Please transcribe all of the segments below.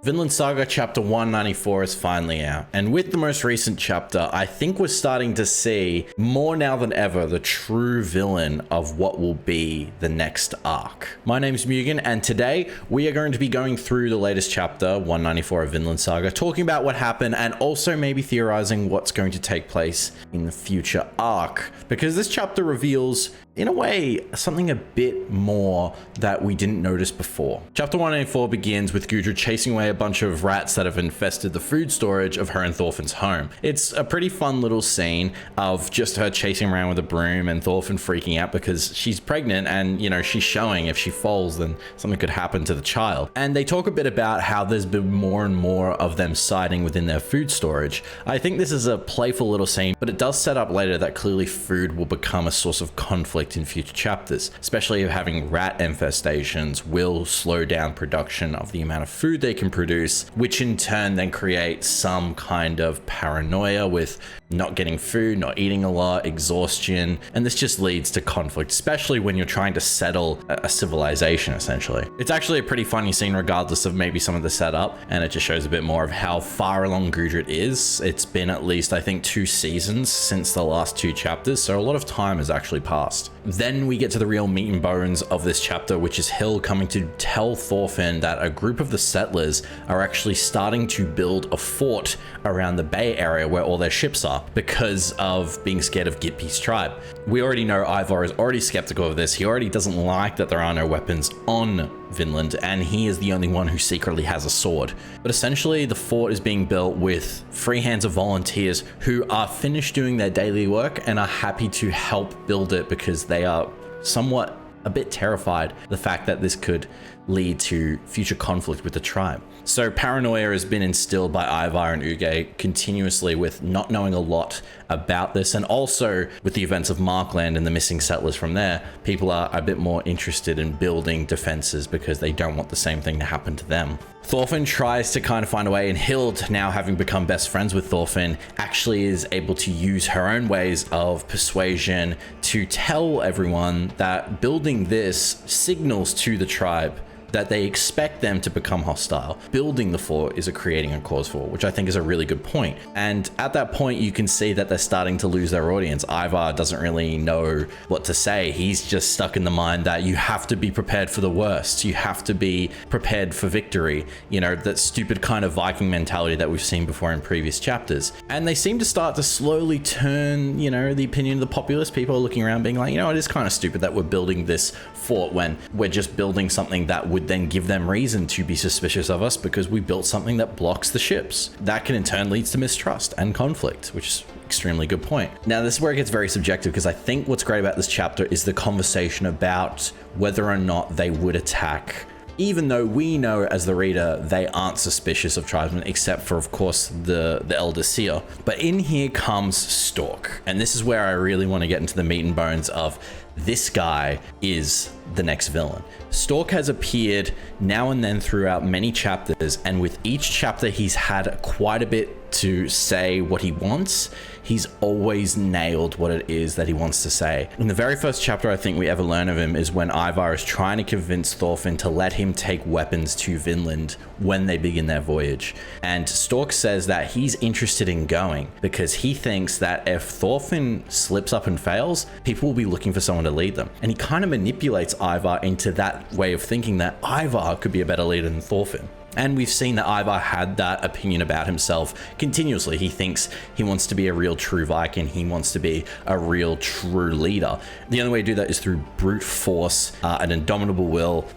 Vinland Saga chapter 194 is finally out, and with the most recent chapter, I think we're starting to see more now than ever the true villain of what will be the next arc. My name's Mugen, and today we are going to be going through the latest chapter, 194 of Vinland Saga, talking about what happened and also maybe theorizing what's going to take place in the future arc, because this chapter reveals, in a way, something a bit more that we didn't notice before. Chapter 194 begins with Gudrun chasing away a bunch of rats that have infested the food storage of her and Thorfinn's home. It's a pretty fun little scene of just her chasing around with a broom and Thorfinn freaking out because she's pregnant and, you know, she's showing if she falls then something could happen to the child. And they talk a bit about how there's been more and more of them siding within their food storage. I think this is a playful little scene, but it does set up later that clearly food will become a source of conflict in future chapters, especially if having rat infestations will slow down production of the amount of food they can produce, which in turn then creates some kind of paranoia with not getting food, not eating a lot, exhaustion, and this just leads to conflict, especially when you're trying to settle a civilization, essentially. It's actually a pretty funny scene regardless of maybe some of the setup, and it just shows a bit more of how far along Gudrun is. It's been at least, I think, 2 seasons since the last 2 chapters, so a lot of time has actually passed. Then we get to the real meat and bones of this chapter, which is Hild coming to tell Thorfinn that a group of the settlers are actually starting to build a fort around the bay area where all their ships are because of being scared of Gitpi's tribe. We already know Ivar is already skeptical of this. He already doesn't like that there are no weapons on Vinland, and he is the only one who secretly has a sword. But essentially the fort is being built with free hands of volunteers who are finished doing their daily work and are happy to help build it because they are somewhat a bit terrified the fact that this could lead to future conflict with the tribe. So paranoia has been instilled by Ivar and Uge continuously with not knowing a lot about this, and also with the events of Markland and the missing settlers from there, people are a bit more interested in building defenses because they don't want the same thing to happen to them. Thorfinn tries to kind of find a way, and Hild, now having become best friends with Thorfinn, actually is able to use her own ways of persuasion to tell everyone that building this signals to the tribe that they expect them to become hostile. Building the fort is creating a cause for, which I think is a really good point. And at that point, you can see that they're starting to lose their audience. Ivar doesn't really know what to say. He's just stuck in the mind that you have to be prepared for the worst. You have to be prepared for victory. You know, that stupid kind of Viking mentality that we've seen before in previous chapters. And they seem to start to slowly turn, you know, the opinion of the populace. People are looking around being like, you know, it is kind of stupid that we're building this fort when we're just building something that would then give them reason to be suspicious of us because we built something that blocks the ships. That can in turn leads to mistrust and conflict, which is extremely good point. Now, this is where it gets very subjective because I think what's great about this chapter is the conversation about whether or not they would attack, even though we know as the reader they aren't suspicious of tribesmen, except for, of course, the elder seer. But in here comes Stork, and this is where I really want to get into the meat and bones of this guy is the next villain. Stork has appeared now and then throughout many chapters, and with each chapter he's had quite a bit to say what he wants. He's always nailed what it is that he wants to say. In the very first chapter I think we ever learn of him is when Ivar is trying to convince Thorfinn to let him take weapons to Vinland when they begin their voyage. And Stork says that he's interested in going because he thinks that if Thorfinn slips up and fails, people will be looking for someone to lead them. And he kind of manipulates Ivar into that way of thinking that Ivar could be a better leader than Thorfinn. And we've seen that Ivar had that opinion about himself continuously. He thinks he wants to be a real true Viking. He wants to be a real true leader. The only way to do that is through brute force, an indomitable will.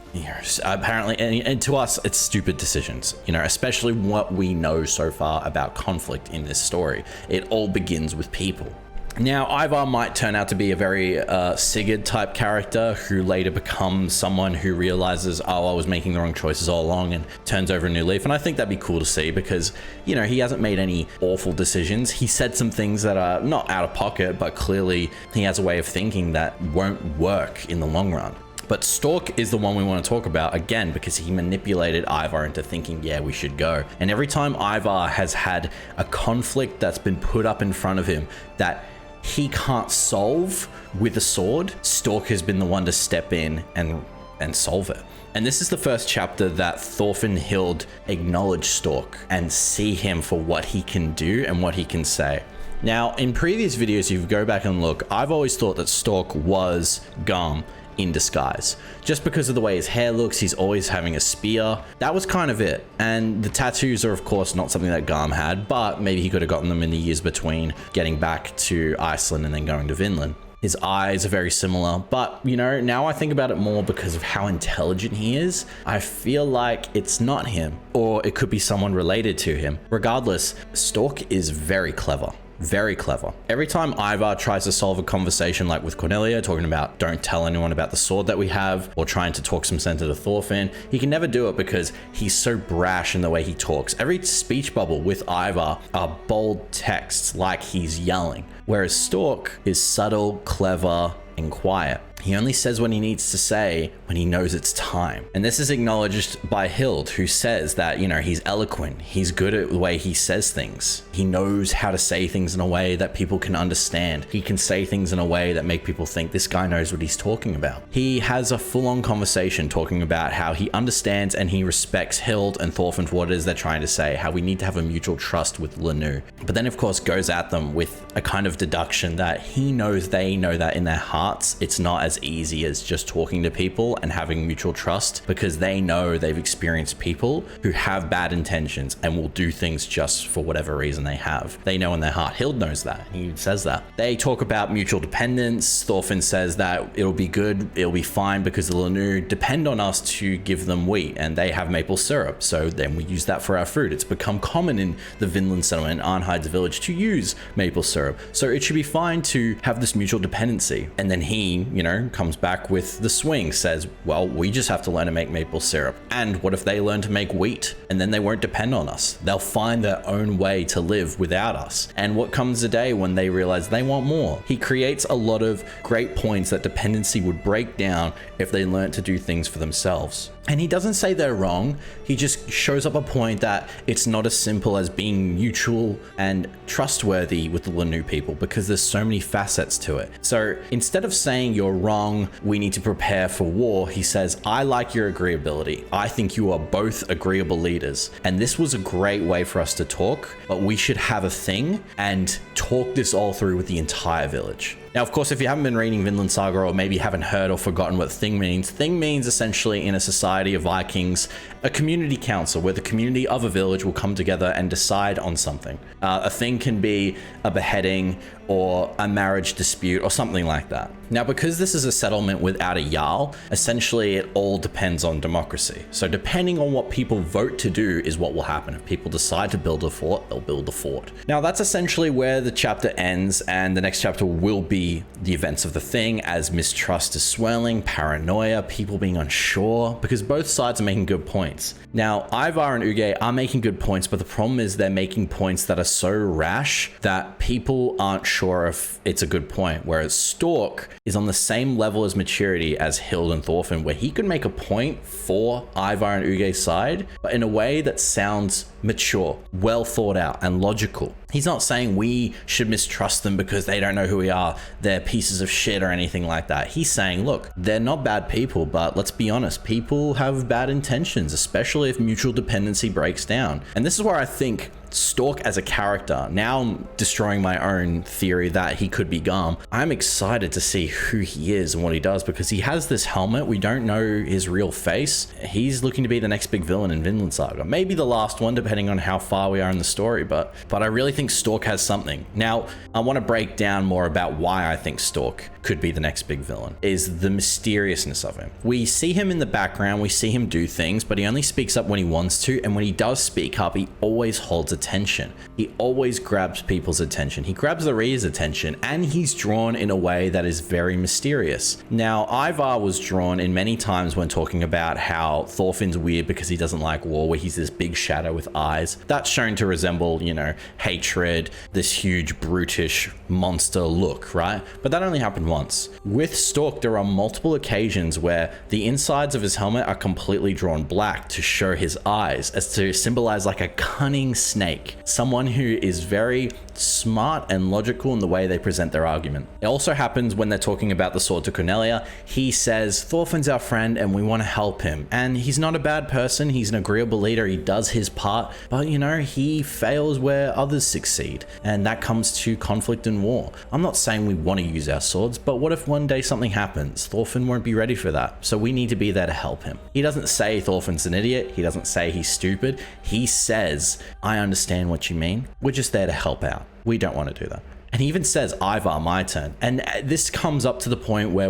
Apparently, and to us, it's stupid decisions, you know, especially what we know so far about conflict in this story. It all begins with people. Now, Ivar might turn out to be a very Sigurd type character who later becomes someone who realizes, oh, I was making the wrong choices all along, and turns over a new leaf. And I think that'd be cool to see because, you know, he hasn't made any awful decisions. He said some things that are not out of pocket, but clearly he has a way of thinking that won't work in the long run. But Stork is the one we want to talk about again because he manipulated Ivar into thinking, yeah, we should go. And every time Ivar has had a conflict that's been put up in front of him that he can't solve with a sword, Stork has been the one to step in and solve it. And this is the first chapter that Thorfinn and Hild acknowledge Stork and see him for what he can do and what he can say. Now, in previous videos, if you go back and look, I've always thought that Stork was Garm in disguise. Just because of the way his hair looks, he's always having a spear. That was kind of it. And the tattoos are, of course, not something that Garm had, but maybe he could have gotten them in the years between getting back to Iceland and then going to Vinland. His eyes are very similar, but you know, now I think about it more because of how intelligent he is. I feel like it's not him, or it could be someone related to him. Regardless, Stork is very clever. Very clever. Every time Ivar tries to solve a conversation like with Cornelia, talking about don't tell anyone about the sword that we have, or trying to talk some sense to Thorfinn, he can never do it because he's so brash in the way he talks. Every speech bubble with Ivar are bold texts like he's yelling, whereas Stork is subtle, clever, and quiet. He only says what he needs to say when he knows it's time. And this is acknowledged by Hild, who says that, you know, he's eloquent. He's good at the way he says things. He knows how to say things in a way that people can understand. He can say things in a way that make people think this guy knows what he's talking about. He has a full-on conversation talking about how he understands and he respects Hild and Thorfinn for what it is they're trying to say, how we need to have a mutual trust with Lanu. But then, of course, goes at them with a kind of deduction that he knows they know that in their hearts, it's not as easy as just talking to people and having mutual trust, because they know they've experienced people who have bad intentions and will do things just for whatever reason they have. They know in their heart. Hild knows that. He says that. They talk about mutual dependence. Thorfinn says that it'll be good, it'll be fine because the Lanu depend on us to give them wheat and they have maple syrup. So then we use that for our food. It's become common in the Vinland settlement, Arnhide's village, to use maple syrup. So it should be fine to have this mutual dependency. And then he, you know, comes back with the swing, says, well, we just have to learn to make maple syrup. And what if they learn to make wheat and then they won't depend on us? They'll find their own way to live without us. And what comes a day when they realize they want more? He creates a lot of great points that dependency would break down if they learn to do things for themselves. And he doesn't say they're wrong. He just shows up a point that it's not as simple as being mutual and trustworthy with the Lanu people, because there's so many facets to it. So instead of saying you're wrong, we need to prepare for war, he says, I like your agreeability. I think you are both agreeable leaders. And this was a great way for us to talk, but we should have a thing and talk this all through with the entire village. Now, of course, if you haven't been reading Vinland Saga, or maybe haven't heard or forgotten what thing means essentially in a society of Vikings, a community council where the community of a village will come together and decide on something. A thing can be a beheading or a marriage dispute or something like that. Now, because this is a settlement without a Jarl, essentially it all depends on democracy. So depending on what people vote to do is what will happen. If people decide to build a fort, they'll build a fort. Now, that's essentially where the chapter ends, and the next chapter will be the events of the thing as mistrust is swelling, paranoia, people being unsure, because both sides are making good points. Now, Ivar and Uge are making good points, but the problem is they're making points that are so rash that people aren't sure if it's a good point, whereas Stork is on the same level as maturity as Hild and Thorfinn, where he could make a point for Ivar and Uge's side, but in a way that sounds mature, well thought out, and logical. He's not saying we should mistrust them because they don't know who we are, they're pieces of shit or anything like that. He's saying, look, they're not bad people, but let's be honest, people have bad intentions, especially if mutual dependency breaks down. And this is where I think Stork as a character, now I'm destroying my own theory that he could be Garm. I'm excited to see who he is and what he does, because he has this helmet. We don't know his real face. He's looking to be the next big villain in Vinland Saga. Maybe the last one, depending on how far we are in the story, but I really think Stork has something. Now, I want to break down more about why I think Stork could be the next big villain, is the mysteriousness of him. We see him in the background, we see him do things, but he only speaks up when he wants to, and when he does speak up, he always holds attention. He always grabs people's attention. He grabs the reader's attention, and he's drawn in a way that is very mysterious. Now, Ivar was drawn in many times when talking about how Thorfinn's weird because he doesn't like war, where he's this big shadow with eyes. That's shown to resemble, you know, hatred, this huge brutish monster look, right? But that only happened once. With Stork, there are multiple occasions where the insides of his helmet are completely drawn black to show his eyes, as to symbolize like a cunning snake, someone who is very smart and logical in the way they present their argument. It also happens when they're talking about the sword to Cornelia. He says, Thorfinn's our friend and we want to help him. And he's not a bad person. He's an agreeable leader. He does his part, but you know, he fails where others succeed. And that comes to conflict and war. I'm not saying we want to use our swords, but what if one day something happens? Thorfinn won't be ready for that. So we need to be there to help him. He doesn't say Thorfinn's an idiot. He doesn't say he's stupid. He says, I understand what you mean. We're just there to help out. We don't want to do that. And he even says, Ivar, my turn. And this comes up to the point where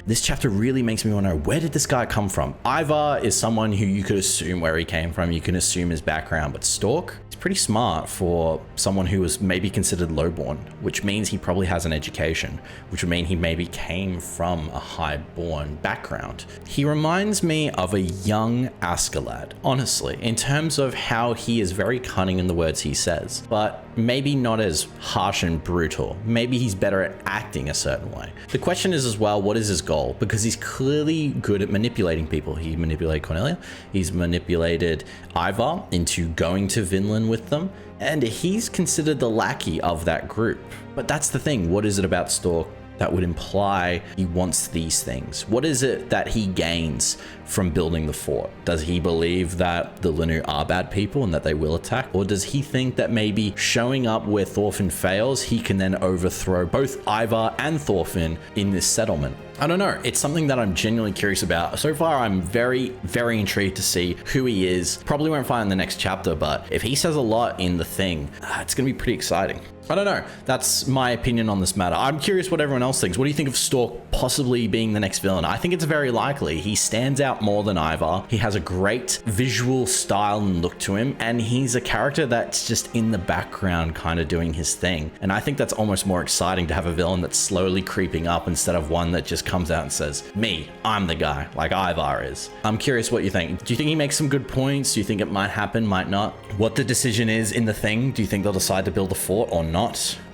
this chapter really makes me want to know, where did this guy come from? Ivar is someone who you could assume where he came from. You can assume his background, but Stork is pretty smart for someone who was maybe considered lowborn, which means he probably has an education, which would mean he maybe came from a highborn background. He reminds me of a young Askeladd, honestly, in terms of how he is very cunning in the words he says, but maybe not as harsh and brutal. Maybe he's better at acting a certain way. The question is as well, what is his goal? Because he's clearly good at manipulating people. He manipulated Cornelia. He's manipulated Ivar into going to Vinland with them. And he's considered the lackey of that group. But that's the thing. What is it about Stork that would imply he wants these things? What is it that he gains from building the fort? Does he believe that the Linu are bad people and that they will attack? Or does he think that maybe showing up where Thorfinn fails, he can then overthrow both Ivar and Thorfinn in this settlement? I don't know. It's something that I'm genuinely curious about. So far, I'm very, very intrigued to see who he is. Probably won't find in the next chapter, but if he says a lot in the thing, it's going to be pretty exciting. I don't know. That's my opinion on this matter. I'm curious what everyone else thinks. What do you think of Stork possibly being the next villain? I think it's very likely. He stands out more than Ivar. He has a great visual style and look to him, and he's a character that's just in the background kind of doing his thing. And I think that's almost more exciting to have a villain that's slowly creeping up instead of one that just comes out and says, me, I'm the guy, like Ivar is. I'm curious what you think. Do you think he makes some good points? Do you think it might happen, might not? What the decision is in the thing? Do you think they'll decide to build a fort or not?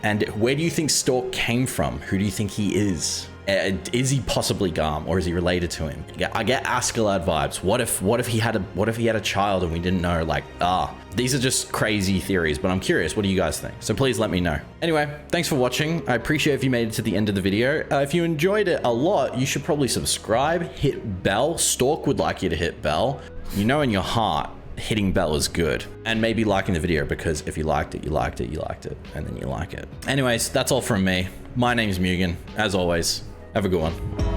And where do you think Stork came from? Who do you think he is? Is he possibly Garm, or is he related to him? I get Askeladd vibes. What if he had a child and we didn't know? Like, these are just crazy theories, but I'm curious. What do you guys think? So please let me know. Anyway, thanks for watching. I appreciate if you made it to the end of the video. If you enjoyed it a lot, you should probably subscribe, hit bell. Stork would like you to hit bell. You know in your heart, hitting bell is good. And maybe liking the video, because if you liked it, you liked it, you liked it, and then you like it. Anyways, that's all from me. My name's Mugen. As always, have a good one.